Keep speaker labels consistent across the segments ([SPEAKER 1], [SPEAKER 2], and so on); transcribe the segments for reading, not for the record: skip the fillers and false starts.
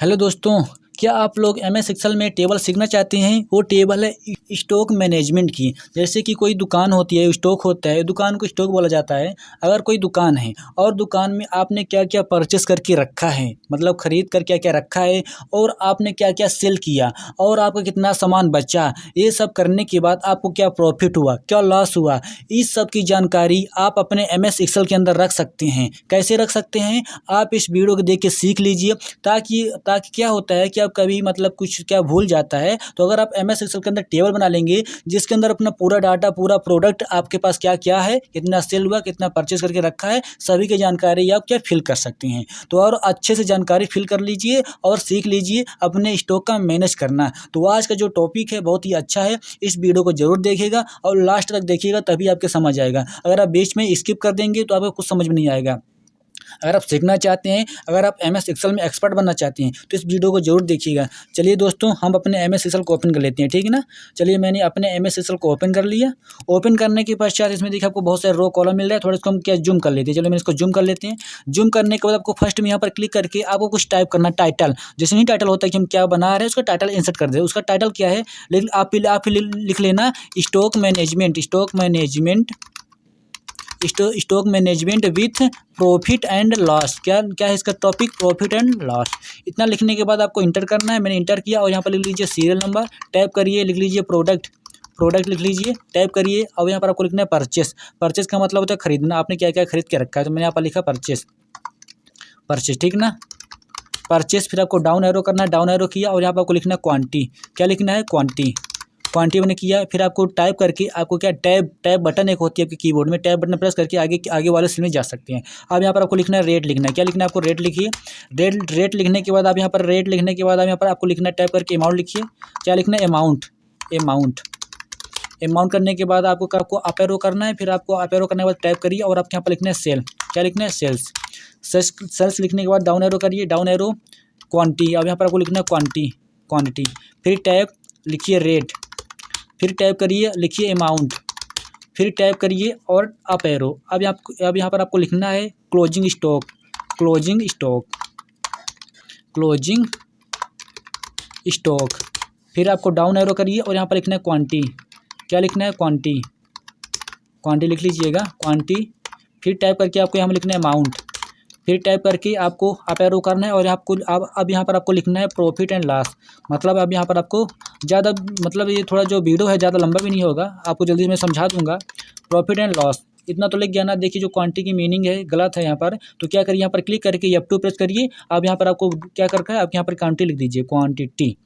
[SPEAKER 1] Hello दोस्तों, क्या आप लोग एमएस एक्सेल में टेबल सीखना चाहते हैं। वो टेबल है स्टॉक मैनेजमेंट की। जैसे कि कोई दुकान होती है, स्टॉक होता है, दुकान को स्टॉक बोला जाता है। अगर कोई दुकान है और दुकान में आपने क्या क्या परचेस करके रखा है, मतलब खरीद कर क्या क्या रखा है, और आपने क्या क्या सेल किया और आपका कितना सामान बचा, ये सब करने के बाद आपको क्या प्रॉफिट हुआ, क्या लॉस हुआ, इस सब की जानकारी आप अपने एमएस एक्सेल के अंदर रख सकते हैं। कैसे रख सकते हैं, आप इस वीडियो को देख के सीख लीजिए। ताकि ताकि क्या होता है कि आप कभी मतलब कुछ क्या भूल जाता है, तो अगर आप एमएस एक्सेल के अंदर टेबल बना लेंगे जिसके अंदर अपना पूरा डाटा, पूरा प्रोडक्ट आपके पास क्या क्या है, कितना सेल हुआ, कितना परचेस करके रखा है, सभी की जानकारी आप क्या फिल कर सकते हैं। तो और अच्छे से जानकारी फिल कर लीजिए और सीख लीजिए अपने स्टॉक का मैनेज करना। तो आज का जो टॉपिक है बहुत ही अच्छा है, इस वीडियो को जरूर देखिएगा और लास्ट तक देखिएगा, तभी आपके समझ आएगा। अगर आप बीच में स्किप कर देंगे तो आपको कुछ समझ में नहीं आएगा। अगर आप सीखना चाहते हैं, अगर आप एमएस एक्सेल में एक्सपर्ट बनना चाहते हैं, तो इस वीडियो को जरूर देखिएगा। चलिए दोस्तों, हम अपने एमएस एक्सेल को ओपन कर लेते हैं, ठीक है ना। चलिए, मैंने अपने एमएस एक्सेल को ओपन कर लिया। ओपन करने के पश्चात इसमें देखिए आपको बहुत सारे रो कॉलम मिल रहा है। थोड़ा इसको हम क्या जूम कर लेते हैं। चलो, मैं इसको जूम कर लेते हैं। जूम करने के बाद आपको फर्स्ट में यहाँ पर क्लिक करके आपको कुछ टाइप करना, टाइटल। जैसे नहीं टाइटल होता है कि हम क्या बना रहे हैं, उसका टाइटल इंसर्ट कर दे। उसका टाइटल क्या है, लेकिन आप लिख लेना stock management, stock management with profit and loss. क्या क्या है इसका टॉपिक, प्रॉफिट एंड लॉस। इतना लिखने के बाद आपको इंटर करना है। मैंने इंटर किया और यहाँ पर लिख लीजिए सीरियल नंबर, टाइप करिए, लिख लीजिए प्रोडक्ट लिख लीजिए, टाइप करिए। और यहाँ पर आपको लिखना है परचेस का मतलब होता है खरीदना। आपने क्या क्या खरीद के रखा है, तो मैंने यहाँ पर लिखा परचेस, ठीक ना, परचेस। फिर आपको डाउन एरो करना है, डाउन एरो किया और यहाँ पर आपको लिखना है क्वांटिटी। क्या लिखना है, क्वांटिटी मैंने किया। फिर आपको टाइप करके आपको क्या टैब बटन एक होती है आपके कीबोर्ड में, टैब बटन प्रेस करके आगे वाले सेल में जा सकते हैं। अब यहाँ पर आपको लिखना है रेट लिखना है। क्या लिखना है आपको, रेट लिखिए। रेट लिखने के बाद आप यहाँ पर आपको लिखना है, टाइप करके अमाउंट लिखिए। क्या लिखना है, अमाउंट करने के बाद आपको अप एरो करना है। फिर आपको अप एरो करने के बाद टाइप करिए और आपके यहाँ पर लिखना है सेल। क्या लिखना है, सेल्स लिखने के बाद डाउन एरो करिए, डाउन एरो क्वांटिटी। अब यहाँ पर आपको लिखना है क्वांटिटी। फिर टैब लिखिए रेट, फिर टाइप करिए, लिखिए अमाउंट, फिर टाइप करिए और अप एरो। अब यहाँ पर आपको लिखना है क्लोजिंग स्टॉक। फिर आपको डाउन एरो करिए और यहाँ पर लिखना है क्वांटिटी। क्या लिखना है, क्वांटिटी लिख लीजिएगा, क्वांटिटी। फिर टाइप करके आपको यहाँ पर लिखना है अमाउंट, फिर टाइप करके आपको अप एरो करना है और अब यहाँ पर आपको लिखना है प्रॉफिट एंड लॉस। मतलब अब यहाँ पर आपको ज़्यादा, मतलब ये थोड़ा जो वीडियो है ज़्यादा लंबा भी नहीं होगा, आपको जल्दी मैं समझा दूंगा। प्रॉफिट एंड लॉस इतना तो लिख गया ना। देखिए जो क्वांटिटी की मीनिंग है गलत है यहाँ पर, तो क्या करिए, यहाँ पर क्लिक करके F2 प्रेस करिए। अब यहाँ पर आपको क्या करना है, आप यहाँ पर क्वांटिटी लिख दीजिए, क्वांटिटी,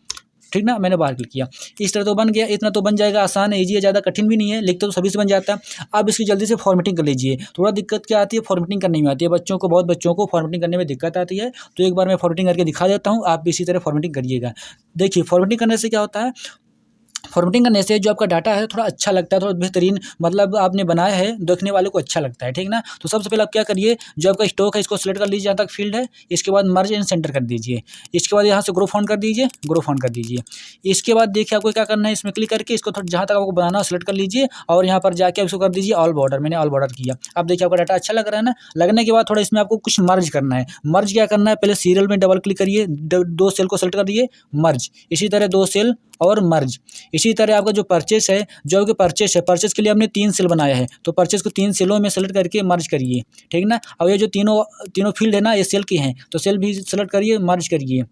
[SPEAKER 1] ठीक ना। मैंने बाहर क्लिक किया। इस तरह तो बन गया, इतना तो बन जाएगा, आसान है, ईजी है, ज़्यादा कठिन भी नहीं है, लिखते तो सभी से बन जाता है। अब इसकी जल्दी से फॉर्मेटिंग कर लीजिए। थोड़ा दिक्कत क्या आती है, फॉर्मेटिंग करने में आती है बहुत बच्चों को फॉर्मेटिंग करने में दिक्कत आती है। तो एक बार मैं फॉर्मेटिंग करके दिखा देता हूँ, आप भी इसी तरह फॉर्मेटिंग करिएगा। देखिए, फॉर्मेटिंग करने से क्या होता है, फॉर्मेटिंग करने से जो आपका डाटा है थोड़ा अच्छा लगता है, थोड़ा बेहतरीन, मतलब आपने बनाया है, देखने वाले को अच्छा लगता है, ठीक ना। तो सबसे पहले आप क्या करिए, जो आपका स्टॉक है इसको सेलेक्ट कर लीजिए जहाँ तक फील्ड है। इसके बाद मर्ज एंड सेंटर कर दीजिए। इसके बाद यहाँ से ग्रुप फॉन्ट कर दीजिए। इसके बाद देखिए आपको क्या करना है, इसमें क्लिक करके इसको थोड़ा जहाँ तक आपको बनाना है सेलेक्ट कर लीजिए और यहाँ पर जाके इसको कर दीजिए ऑल बॉर्डर। मैंने ऑल बॉर्डर किया। अब देखिए आपका डाटा अच्छा लग रहा है ना। लगने के बाद थोड़ा इसमें आपको कुछ मर्ज करना है। मर्ज क्या करना है, पहले सीरियल में डबल क्लिक करिए, 2 सेल को सेलेक्ट कर दिए, मर्ज। इसी तरह 2 सेल और मर्ज। इसी तरह आपका जो परचेस है, परचेस के लिए हमने 3 सेल बनाया है, तो परचेस को 3 सेलों में सेलेक्ट करके मर्ज करिए, ठीक ना। अब ये जो तीनों फील्ड है ना, ये सेल के हैं, तो सेल भी सेलेक्ट करिए, मर्ज करिए।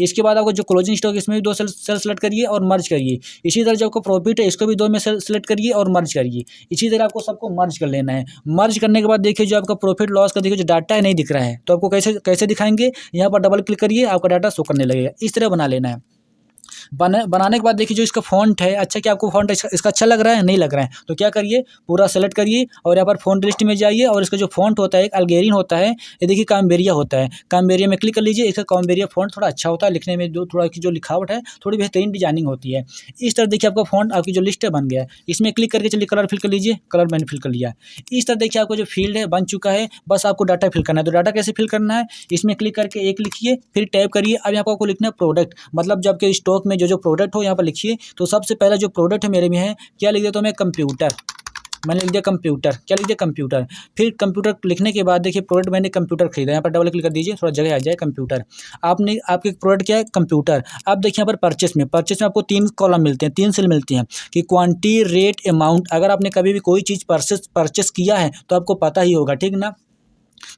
[SPEAKER 1] इसके बाद आपको जो क्लोजिंग स्टॉक है इसमें भी 2 सेल सेलेक्ट करिए और मर्ज करिए। इसी तरह जो आपको प्रॉफिट है इसको भी 2 में सेलेक्ट करिए और मर्ज करिए। इसी तरह आपको सबको मर्ज कर लेना है। मर्ज करने के बाद देखिए जो आपका प्रॉफिट लॉस का देखिए जो डाटा है नहीं दिख रहा है, तो आपको कैसे दिखाएंगे, यहाँ पर डबल क्लिक करिए, आपका डाटा शो करने लगेगा। इस तरह बना लेना है। बनाने के बाद देखिए जो इसका फ़ॉन्ट है, अच्छा क्या आपको फ़ॉन्ट इसका अच्छा लग रहा है, नहीं लग रहा है, तो क्या करिए, पूरा सेलेक्ट करिए और यहाँ पर फ़ॉन्ट लिस्ट में जाइए और इसका जो फ़ॉन्ट होता है एक अल्गेरियन होता है, ये देखिए काम्बेरिया होता है। काम्बेरिया में क्लिक कर लीजिए। इसका काम्बेरिया फ़ॉन्ट थोड़ा अच्छा होता है, लिखने में जो थोड़ा की जो लिखावट है थोड़ी बेहतरीन डिजाइनिंग होती है। इस तरह देखिए आपका फ़ॉन्ट, आपकी जो लिस्ट है बन गया है। इसमें क्लिक करके चलिए कलर फिल कर लीजिए, कलर मैंने फिल कर लिया। इस तरह देखिए आपको जो फील्ड है बन चुका है, बस आपको डाटा फिल करना है। तो डाटा कैसे फिल करना है, इसमें क्लिक करके एक लिखिए, फिर टाइप करिए। अब यहाँ पर आपको लिखना है प्रोडक्ट, मतलब जब आपके स्टॉक में जो प्रोडक्ट हो यहाँ पर लिखिए। तो सबसे पहला जो प्रोडक्ट है मेरे में है, क्या लिख देता हूँ मैं, कंप्यूटर। मैंने लिख दिया कंप्यूटर, क्या लिख दिया कंप्यूटर। फिर कंप्यूटर लिखने के बाद देखिए प्रोडक्ट मैंने कंप्यूटर खरीदा, यहाँ पर डबल क्लिक कर दीजिए, थोड़ा जगह आ जाए कंप्यूटर। आपने आपके प्रोडक्ट क्या है कंप्यूटर। अब देखिए यहाँ पर परचेस में आपको 3 कॉलम मिलते हैं, 3 सेल मिलती हैं कि क्वांटिटी, रेट, अमाउंट। अगर आपने कभी भी कोई चीज़ परचेस किया है तो आपको पता ही होगा, ठीक ना।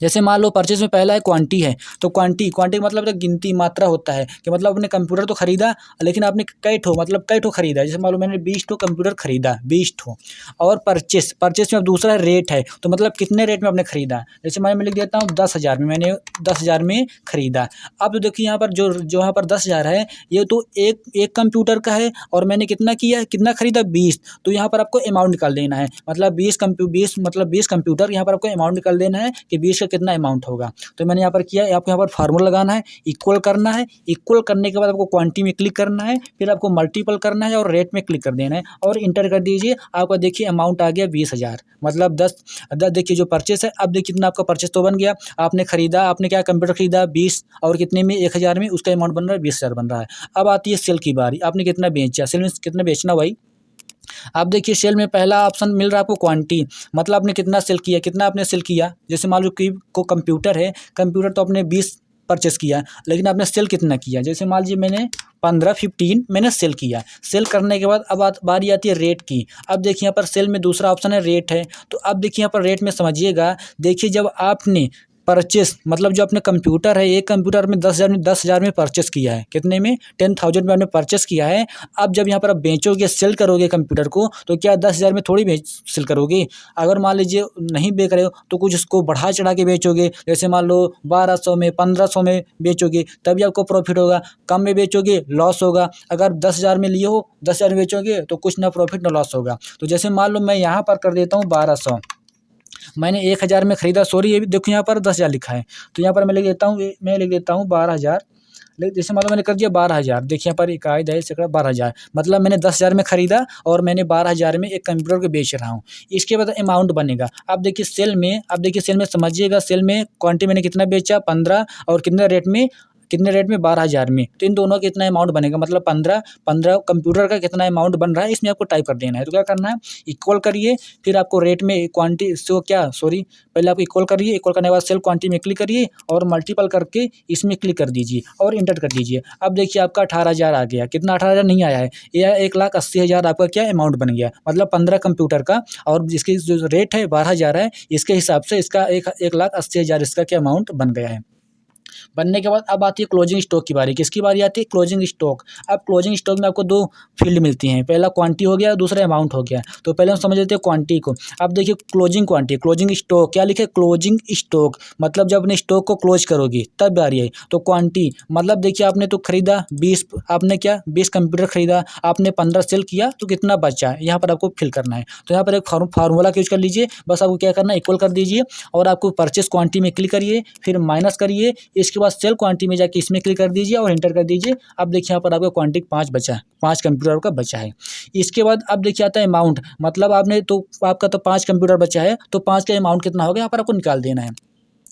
[SPEAKER 1] जैसे मान लो परचेज में पहला है क्वांटी है, तो क्वांटी मतलब तो गिनती, मात्रा होता है कि मतलब आपने कंप्यूटर तो खरीदा लेकिन आपने कई ठो खरीदा। जैसे मान लो मैंने 20 ठो कंप्यूटर खरीदा, 20 ठो। और परचेस में अब दूसरा रेट है, तो मतलब कितने रेट में आपने खरीदा। जैसे मैं लिख देता हूँ 10,000 में, मैंने 10,000 में खरीदा। अब तो देखिए यहाँ पर जो यहाँ पर 10,000 है, ये तो एक कंप्यूटर का है और मैंने कितना खरीदा 20। तो यहाँ पर आपको अमाउंट निकाल देना है, मतलब 20 कंप्यूटर, यहाँ पर आपको अमाउंट निकाल देना है कि 20 का कितना अमाउंट होगा। तो मैंने यहाँ पर किया, आपको यहाँ पर फार्मूला लगाना है, इक्वल करना है। इक्वल करने के बाद आपको क्वांटिटी में क्लिक करना है, फिर आपको मल्टीपल करना है और रेट में क्लिक कर देना है और इंटर कर दीजिए। आपका देखिए अमाउंट आ गया 20,000, मतलब 10 देखिए जो परचेस है। अब देखिए कितना आपका परचेस तो बन गया, आपने खरीदा, आपने क्या कंप्यूटर खरीदा 20 और कितने में 1,000 में, उसका अमाउंट बन रहा है 20,000 बन रहा है। अब आती है सेल की बारी, आपने कितना बेचा, सेल में कितना बेचना भाई। आप देखिए सेल में पहला ऑप्शन मिल रहा है आपको क्वांटिटी, मतलब आपने कितना सेल किया, कितना आपने सेल किया। जैसे मान लो कि को कंप्यूटर है, कंप्यूटर तो आपने 20 परचेस किया, लेकिन आपने सेल कितना किया। जैसे मान लीजिए मैंने 15 मैंने सेल किया। सेल करने के बाद अब बारी आती है रेट की। अब देखिए यहाँ पर सेल में दूसरा ऑप्शन है रेट है, तो अब देखिए यहाँ पर रेट में समझिएगा। देखिए जब आपने परचेस मतलब जो अपने कंप्यूटर है, एक कंप्यूटर में 10,000 में परचेस किया है, कितने में 10,000 में आपने परचेस किया है। अब जब यहाँ पर आप बेचोगे, सेल करोगे कंप्यूटर को, तो क्या 10,000 में थोड़ी सेल करोगे। अगर मान लीजिए नहीं बेच रहे हो तो कुछ उसको बढ़ा चढ़ा के बेचोगे। जैसे मान लो 1,200 में, 1,500 में बेचोगे, तभी आपको प्रॉफिट होगा। कम में बेचोगे लॉस होगा। अगर 10,000 में लिए हो, 10,000 में बेचोगे तो कुछ ना प्रॉफिट ना लॉस होगा। तो जैसे मान लो मैं यहाँ पर कर देता हूँ 1,200, मैंने 1,000 में खरीदा, सॉरी ये भी देखो यहाँ पर 10,000 लिखा है, तो यहाँ पर मैं लिख देता हूँ, 12,000। जैसे मतलब मैंने कर दिया 12,000, देखिए यहाँ पर एक कायदा है इसका 12,000, मतलब मैंने 10,000 में खरीदा और मैंने 12,000 में एक कंप्यूटर को बेच रहा हूँ। इसके बाद अमाउंट बनेगा। अब देखिए सेल में समझिएगा, सेल में क्वांटिटी मैंने कितना बेचा 15 और कितने रेट में 12,000 में, तो इन दोनों का कितना अमाउंट बनेगा, मतलब 15 कंप्यूटर का कितना अमाउंट बन रहा है, इसमें आपको टाइप कर देना है। तो क्या करना है, इक्वल करिए, फिर आपको रेट में क्वांटिटी सो क्या सॉरी पहले आप इक्वल करिए, इक्वल करने के बाद सेल क्वांटिटी में क्लिक करिए और मल्टीपल करके इसमें क्लिक कर दीजिए और इंटर कर दीजिए। अब देखिए आपका 18,000 आ गया, कितना 18,000 नहीं आया है, यह 1,80,000 आपका क्या अमाउंट बन गया, मतलब 15 कंप्यूटर का, और जिसकी जो रेट है 12,000 है, इसके हिसाब से इसका 1,80,000 इसका क्या अमाउंट बन गया है। बनने के बाद अब आती है क्लोजिंग स्टॉक की बारी। किसकी बारी आती है, क्लोजिंग स्टॉक। अब क्लोजिंग स्टॉक में आपको 2 फील्ड मिलती हैं, पहला क्वांटिटी हो गया, दूसरा अमाउंट हो गया। तो पहले हम समझ लेते हैं क्वांटिटी को। अब देखिए क्लोजिंग स्टॉक क्या लिखे, क्लोजिंग स्टॉक मतलब जब अपने स्टॉक को क्लोज करोगे तब बारी आई। तो क्वांटिटी मतलब देखिए आपने तो खरीदा 20, आपने क्या 20 कंप्यूटर खरीदा, आपने 15 सेल किया, तो कितना बचा यहाँ पर आपको फिल करना है। तो यहाँ पर एक फार्मूला यूज कर लीजिए, बस आपको क्या करना है, इक्वल कर दीजिए और आपको परचेस क्वांटिटी में क्लिक करिए, फिर माइनस करिए, इसके बाद सेल क्वांटिटी में जाके इसमें क्लिक कर दीजिए और एंटर कर दीजिए। अब देखिए यहाँ पर आपका क्वांटिटी 5 बचा है, 5 कंप्यूटर का बचा है। इसके बाद अब देखिए आता है अमाउंट, मतलब आपका तो 5 कंप्यूटर बचा है, तो 5 का अमाउंट कितना होगा यहाँ पर आपको निकाल देना है,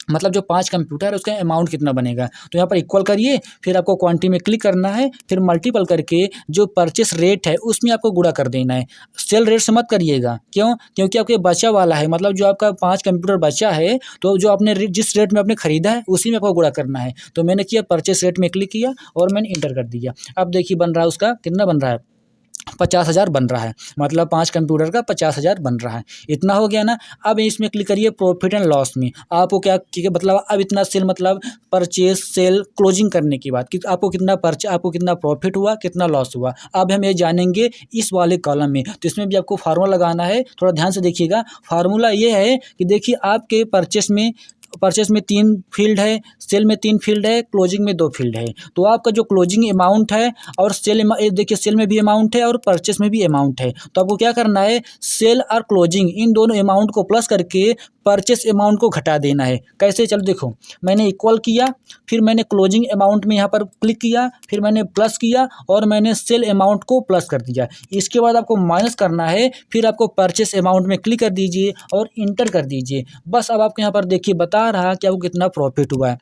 [SPEAKER 1] मतलब जो 5 कंप्यूटर है उसका अमाउंट कितना बनेगा। तो यहाँ पर इक्वल करिए, फिर आपको क्वांटिटी में क्लिक करना है, फिर मल्टीपल करके जो परचेस रेट है उसमें आपको गुणा कर देना है। सेल रेट से मत करिएगा, क्यों, क्योंकि आपके बचा वाला है, मतलब जो आपका 5 कंप्यूटर बचा है, तो जो आपने जिस रेट में आपने खरीदा है उसी में आपको गुणा करना है। तो मैंने किया परचेस रेट में क्लिक किया और मैंने इंटर कर दिया। अब देखिए बन रहा है उसका कितना बन रहा है, 50,000 बन रहा है, मतलब 5 कंप्यूटर का 50,000 बन रहा है। इतना हो गया ना। अब इसमें क्लिक करिए प्रॉफिट एंड लॉस में। आपको क्या मतलब अब इतना सेल मतलब परचेस सेल क्लोजिंग करने के बाद कि आपको कितना प्रॉफिट हुआ, कितना लॉस हुआ, अब हम ये जानेंगे इस वाले कॉलम में। तो इसमें भी आपको फार्मूला लगाना है, थोड़ा ध्यान से देखिएगा। फार्मूला ये है कि देखिए आपके परचेस में 3 फील्ड है, सेल में 3 फील्ड है, क्लोजिंग में 2 फील्ड है। तो आपका जो क्लोजिंग अमाउंट है और देखिए सेल में भी अमाउंट है और परचेस में भी अमाउंट है। तो आपको क्या करना है, सेल और क्लोजिंग इन दोनों अमाउंट को प्लस करके परचेस अमाउंट को घटा देना है। कैसे, चलो देखो, मैंने इक्वल किया, फिर मैंने क्लोजिंग अमाउंट में यहाँ पर क्लिक किया, फिर मैंने प्लस किया और मैंने सेल अमाउंट को प्लस कर दिया। इसके बाद आपको माइनस करना है, फिर आपको परचेस अमाउंट में क्लिक कर दीजिए और इंटर कर दीजिए। बस अब आपको यहाँ पर देखिए बता रहा कि आपको कितना प्रॉफिट हुआ है।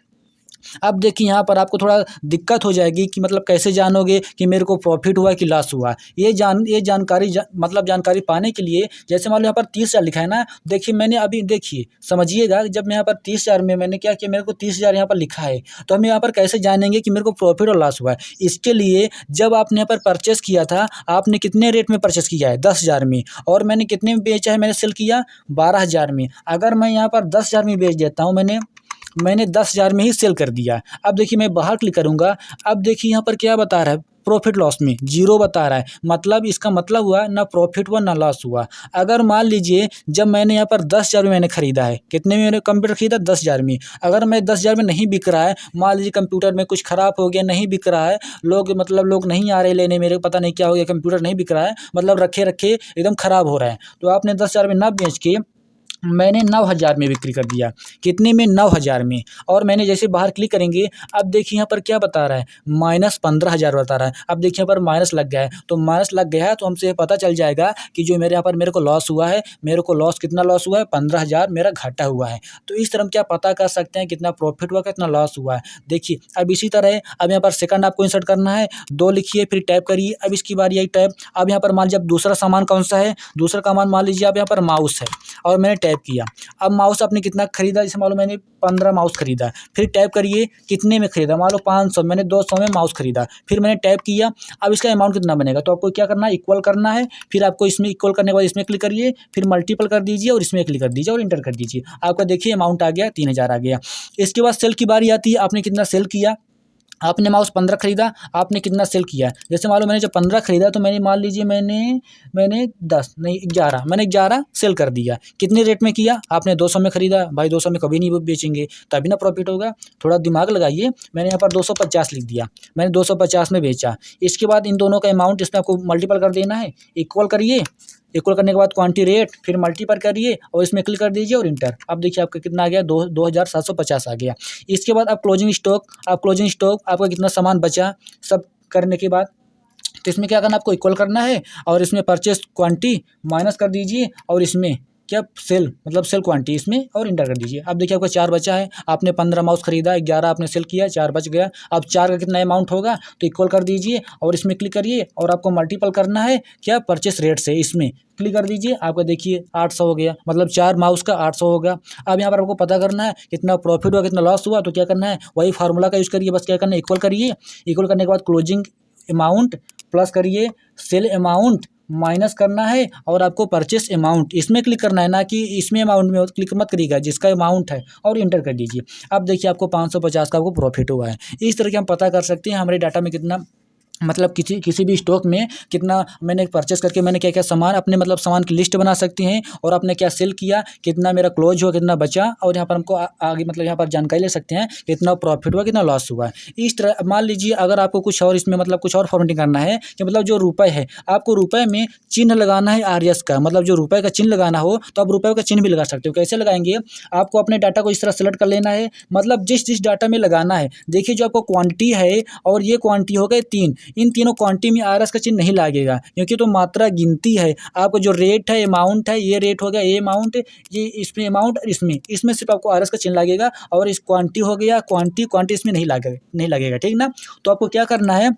[SPEAKER 1] अब देखिए यहाँ पर आपको थोड़ा दिक्कत हो जाएगी कि मतलब कैसे जानोगे कि मेरे को प्रॉफिट हुआ कि लॉस हुआ। ये जानकारी मतलब जानकारी पाने के लिए जैसे मान लो यहाँ पर 30,000 लिखा है ना, देखिए मैंने अभी देखिए समझिएगा, जब मैं यहाँ पर 30,000 में मैंने क्या किया, मेरे को 30,000 यहाँ पर लिखा है, तो हम यहाँ पर कैसे जानेंगे कि मेरे को प्रॉफिट और लॉस हुआ है। इसके लिए जब आपने यहाँ पर परचेस किया था, आपने कितने रेट में परचेस किया है 10,000 में, और मैंने कितने में बेचा है, मैंने सेल किया 12,000 में। अगर मैं यहाँ पर 10,000 में बेच देता हूँ, मैंने 10,000 में ही सेल कर दिया। अब देखिए मैं बाहर क्लिक करूँगा, अब देखिए यहाँ पर क्या बता रहा है, प्रॉफिट लॉस में 0 बता रहा है, मतलब इसका मतलब हुआ ना प्रॉफिट हुआ ना लॉस हुआ। अगर मान लीजिए जब मैंने यहाँ पर 10,000 में मैंने खरीदा है, कितने में मैंने कंप्यूटर खरीदा 10,000 में, अगर मैं 10,000 में नहीं बिक रहा है, मान लीजिए कंप्यूटर में कुछ खराब हो गया, नहीं बिक रहा है, लोग नहीं आ रहे लेने, मेरे को पता नहीं क्या हो गया, कंप्यूटर नहीं बिक रहा है, मतलब रखे रखे एकदम खराब हो रहा है, तो आपने 10,000 में ना बेच के मैंने 9,000 में बिक्री कर दिया। कितने में, 9,000 में। और मैंने जैसे बाहर क्लिक करेंगे, अब देखिए यहाँ पर क्या बता रहा है, -15,000 बता रहा है। अब देखिए यहाँ पर माइनस लग गया है, तो माइनस लग गया है तो हमसे पता चल जाएगा कि जो मेरे यहाँ पर मेरे को लॉस हुआ है, मेरे को लॉस कितना लॉस हुआ है, 15,000 मेरा घाटा हुआ है। तो इस तरह हम क्या पता कर सकते हैं कितना प्रॉफिट हुआ, कितना लॉस हुआ है। देखिए अब इसी तरह अब यहाँ पर सेकंड आपको इंसर्ट करना है, 2 लिखिए, फिर टैप करिए। अब इसकी बारी आई टैप। अब यहाँ पर मान लीजिए अब दूसरा सामान कौन सा है, दूसरा सामान मान लीजिए आप यहाँ पर माउस है, और मैंने टैप किया। अब माउस आपने कितना खरीदा, जैसे मान लो मैंने 15 माउस खरीदा, फिर टैप करिए कितने में खरीदा, मान लो 500, मैंने 200 में माउस खरीदा, फिर मैंने टैप किया। अब इसका अमाउंट कितना बनेगा, तो आपको क्या करना है, इक्वल करना है। फिर आपको इसमें इक्वल करने के बाद इसमें क्लिक करिए, फिर मल्टीपल कर दीजिए और इसमें क्लिक कर दीजिए और इंटर कर दीजिए। आपका देखिए अमाउंट आ गया, 3,000 आ गया। इसके बाद सेल की बारी आती है, आपने कितना सेल किया। आपने माउस 15 खरीदा, आपने कितना सेल किया। जैसे मान लो मैंने जब 15 खरीदा, तो मैंने मान लीजिए मैंने 10 नहीं 11, मैंने 11 सेल कर दिया। कितने रेट में किया, आपने 200 में खरीदा, भाई 200 में कभी नहीं बेचेंगे, तभी ना प्रॉफिट होगा। थोड़ा दिमाग लगाइए, मैंने यहाँ पर 250 लिख दिया, मैंने 250 में बेचा। इसके बाद इन दोनों का अमाउंट इसमें आपको मल्टीपल कर देना है, इक्वल करिए। इक्वल करने के बाद क्वांटिटी रेट, फिर मल्टीपल करिए और इसमें क्लिक कर दीजिए और इंटर। अब देखिए आपका कितना आ गया, 2,750 आ गया। इसके बाद आप क्लोजिंग स्टॉक आपका कितना सामान बचा, सब करने के बाद तो इसमें क्या करना, आपको इक्वल करना है और इसमें परचेस क्वांटिटी माइनस कर दीजिए और इसमें क्या सेल मतलब सेल क्वांटिटी इसमें और इंटर कर दीजिए। अब देखिए आपका 4 बचा है, आपने 15 माउस खरीदा, 11 आपने सेल किया, 4 बच गया। अब 4 का कितना अमाउंट होगा, तो इक्वल कर दीजिए और इसमें क्लिक करिए और आपको मल्टीपल करना है क्या, परचेस रेट से, इसमें क्लिक कर दीजिए। आपका देखिए 800 हो गया, मतलब 4 माउस का 800 होगा। अब यहाँ पर आपको पता करना है कितना प्रॉफिट हुआ, कितना लॉस हुआ, तो क्या करना है, वही फार्मूला का यूज़ करिए, बस क्या करना है, इक्वल करिए। इक्वल करने के बाद क्लोजिंग अमाउंट प्लस करिए सेल अमाउंट माइनस करना है और आपको परचेस अमाउंट इसमें क्लिक करना है, ना कि इसमें अमाउंट में क्लिक मत करिएगा, जिसका अमाउंट है, और इंटर कर दीजिए। अब देखिए आपको 550 का आपको प्रॉफिट हुआ है। इस तरह के हम पता कर सकते हैं हमारे डाटा में कितना मतलब किसी भी स्टॉक में कितना मैंने परचेस करके मैंने क्या क्या सामान अपने मतलब सामान की लिस्ट बना सकते हैं, और आपने क्या सेल किया, कितना मेरा क्लोज हुआ, कितना बचा, और यहाँ पर हमको आगे मतलब यहाँ पर जानकारी ले सकते हैं कितना प्रॉफिट हुआ, कितना लॉस हुआ। इस तरह मान लीजिए अगर आपको कुछ और इसमें मतलब कुछ और फॉर्मेटिंग करना है कि मतलब जो रुपए है, आपको रुपए में चिन्ह लगाना है आरएस का, मतलब जो रुपए का चिन्ह लगाना हो तो आप रुपए का चिन्ह भी लगा सकते हो। कैसे लगाएंगे, आपको अपने डाटा को इस तरह सेलेक्ट कर लेना है, मतलब जिस डाटा में लगाना है। देखिए जो आपको क्वांटिटी है और ये क्वांटिटी हो गए 3, इन तीनों क्वांटिटी में आरएस का चिन्ह नहीं लगेगा, क्योंकि तो मात्रा गिनती है। आपको जो रेट है, अमाउंट है, ये रेट हो गया, ये अमाउंट, ये इसमें अमाउंट, इसमें सिर्फ आपको आरएस का चिन्ह लगेगा, और इस क्वांटिटी हो गया, क्वांटिटी इसमें नहीं लगेगा, ठीक ना। तो आपको क्या करना है,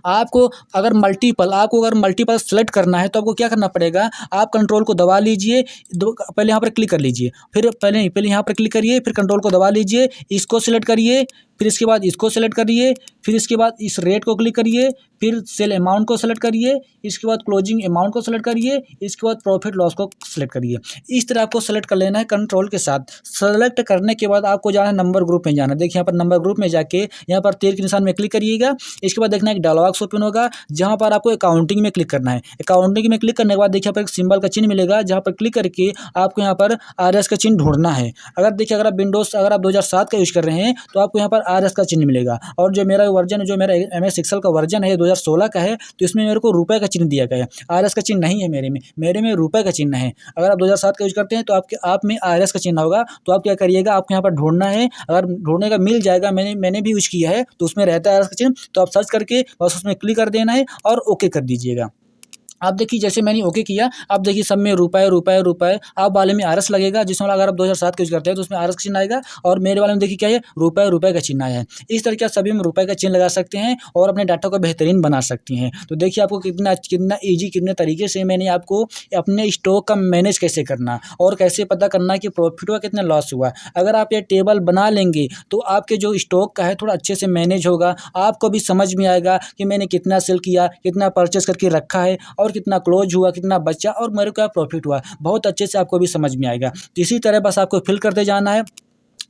[SPEAKER 1] आपको अगर मल्टीपल सेलेक्ट करना है तो आपको क्या करना पड़ेगा, आप कंट्रोल को दबा लीजिए, पहले यहाँ पर क्लिक कर लीजिए, फिर पहले यहाँ पर क्लिक करिए, फिर कंट्रोल को दबा लीजिए, इसको सिलेक्ट करिए, फिर इसके बाद इसको सेलेक्ट करिए, फिर इसके बाद इस रेट को क्लिक करिए, फिर सेल अमाउंट को सेलेक्ट करिए, इसके बाद क्लोजिंग अमाउंट को सेलेक्ट करिए, इसके बाद प्रॉफिट लॉस को सेलेक्ट करिए। इस तरह आपको सेलेक्ट कर लेना है कंट्रोल के साथ। सेलेक्ट करने के बाद आपको जाना है नंबर ग्रुप में जाना। देखिए यहाँ पर नंबर ग्रुप में जाके यहाँ पर तीर के निशान में क्लिक करिएगा। इसके बाद देखना एक डायलॉग बॉक्स ओपन होगा, जहाँ पर आपको अकाउंटिंग में क्लिक करना है। अकाउंटिंग में क्लिक करने के बाद देखिए यहाँ पर एक सिंबल का चिन्ह मिलेगा, जहाँ पर क्लिक करके आपको यहाँ पर आरएस का चिन्ह ढूंढना है। अगर आप विंडोज 2007 का यूज कर रहे हैं तो आपको यहाँ पर आरएस का चिन्ह मिलेगा, और जो मेरा MS एक्सेल का वर्जन है 2016 का है, तो इसमें मेरे को रुपए का चिन्ह दिया गया है, आरएस का चिन्ह नहीं है मेरे में रुपए का चिन्ह है। अगर आप 2007 का यूज करते हैं तो आप में आरएस का चिन्ह होगा। तो आप क्या करिएगा, आपको यहाँ पर ढूंढना है, अगर ढूंढने का मिल जाएगा, मैंने भी यूज किया है तो उसमें रहता है आरएस का चिन्ह, तो आप सर्च करके बस उसमें क्लिक कर देना है और ओके कर दीजिएगा। आप देखिए जैसे मैंने ओके किया, अब देखिए सब में रुपए रुपए रुपए, आप वाले में आरएस लगेगा, जिसमें अगर आप 2007 का यूज़ करते हैं तो उसमें आरएस का चिन्ह आएगा, और मेरे वाले में देखिए क्या है, रुपए रुपए का चिन्ह आया है। इस तरीके से सभी में रुपए का चिन्ह लगा सकते हैं और अपने डाटा को बेहतरीन बना सकती हैं। तो देखिए आपको कितना कितना ईजी, कितने तरीके से मैंने आपको अपने स्टॉक का मैनेज कैसे करना और कैसे पता करना कि प्रॉफिट हुआ कितना लॉस हुआ। अगर आप ये टेबल बना लेंगे तो आपके जो स्टॉक का है थोड़ा अच्छे से मैनेज होगा, आपको भी समझ में आएगा कि मैंने कितना सेल किया, कितना परचेस करके रखा है और कितना क्लोज हुआ, कितना बचा और मेरे को क्या प्रॉफिट हुआ, बहुत अच्छे से आपको भी समझ में आएगा। तो इसी तरह बस आपको फिल करते जाना है।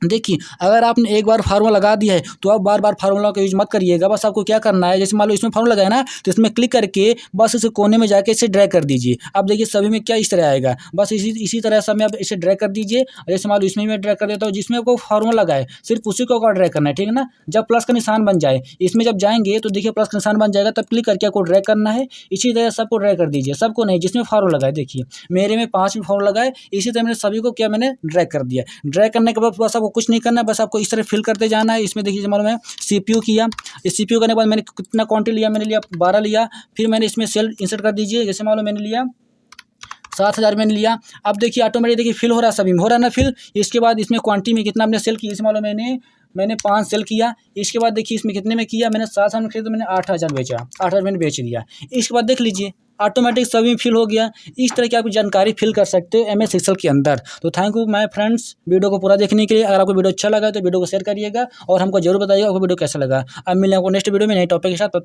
[SPEAKER 1] देखिए अगर आपने एक बार फार्मूला लगा दिया है तो आप बार बार फार्मूला का यूज मत करिएगा। बस आपको क्या करना है, जैसे मान लो इसमें फार्मूला लगाया ना, तो इसमें क्लिक करके बस इसे कोने में जाके इसे ड्रैग कर दीजिए। अब देखिए सभी में क्या इस तरह आएगा, बस इसी तरह से में आप इसे ड्रैग कर दीजिए। जैसे मान लो इसमें मैं ड्रैग कर देता हूँ, जिसमें आपको फार्मूला लगाए सिर्फ उसी को ड्रैग करना है, ठीक है ना। जब प्लस का निशान बन जाए, इसमें जब जाएंगे तो देखिए प्लस का निशान बन जाएगा, तब क्लिक करके आपको ड्रैग करना है। इसी तरह सबको ड्रैग कर दीजिए, सबको नहीं, जिसमें फार्मूला लगाए। देखिए मेरे में 5 में फार्मूला लगाए, इसी तरह मैंने सभी को क्या मैंने ड्रैग कर दिया। ड्रैग करने के बाद बस आपको कुछ नहीं करना है, बस आपको इस तरह फिल करते जाना है। इसमें देखिए मालूम है सीपीयू किया, इस सीपीयू करने के बाद मैंने कितना क्वांटिटी लिया, मैंने लिया 12 लिया। फिर मैंने इसमें सेल इंसर्ट कर दीजिए, जैसे मालूम मैंने लिया 7,000 मैंने लिया। अब देखिए ऑटोमेटिक देखिए फिल हो रहा है, सभी में हो रहा है ना फिल। इसके बाद इसमें क्वांटिटी में कितना आपने सेल किया, जैसे मालूम मैंने 5 सेल किया। इसके बाद देखिए इसमें कितने में किया, मैंने 7,000 में खरीदा तो मैंने 8,000 बेचा, 8,000 मैंने बेच दिया। इसके बाद देख लीजिए ऑटोमेटिक सभी में फिल हो गया। इस तरह की आप जानकारी फिल कर सकते हो एमएस एक्सेल के अंदर। तो thank you my friends video को पूरा देखने के लिए। अगर आपको वीडियो अच्छा लगा तो वीडियो को शेयर करिएगा और हमको जरूर बताइएगा आपको वीडियो कैसा लगा। अब मिलेंगे आपको नेक्स्ट वीडियो में नए टॉपिक के साथ।